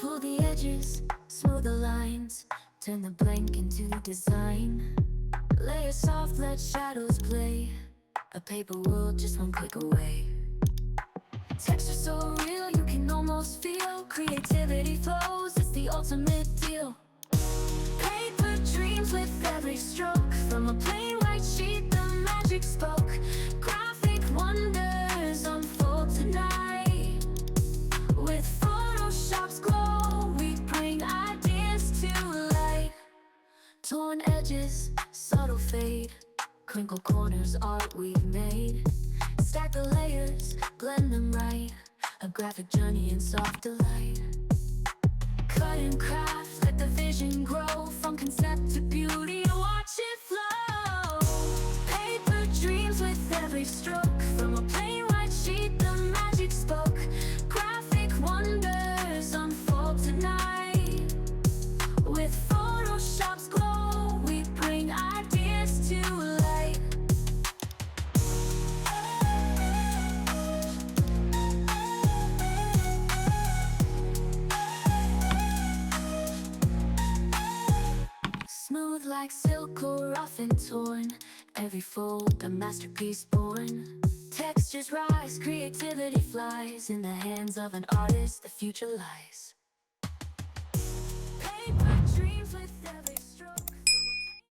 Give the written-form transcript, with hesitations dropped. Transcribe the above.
Pull the edges, smooth the lines, turn the blank into design. Layer soft, let shadows play. A paper world just one click away. Texture so real, you can almost feel. Creativity flows, it's the ultimate deal. Paper dreams with every stroke. From a plain white sheet, the magic spoke. Graphic wonders unfold tonight. With Photoshop's glow, we bring ideas to light. Torn edges, subtle fade. Crinkle corners, art we've made. Stack the layers, blend them right. A graphic journey in soft delight. Cut and craft, let the vision grow. From concept to beauty, watch it flow. Paper dreams with every stroke. From a plain white sheet, the magic spoke. Graphic wonders unfold tonight. With Photoshop's glow, we bring ideas to light. Smooth like silk or rough and torn. Every fold a masterpiece born. Textures rise, creativity flies. In the hands of an artist, the future lies.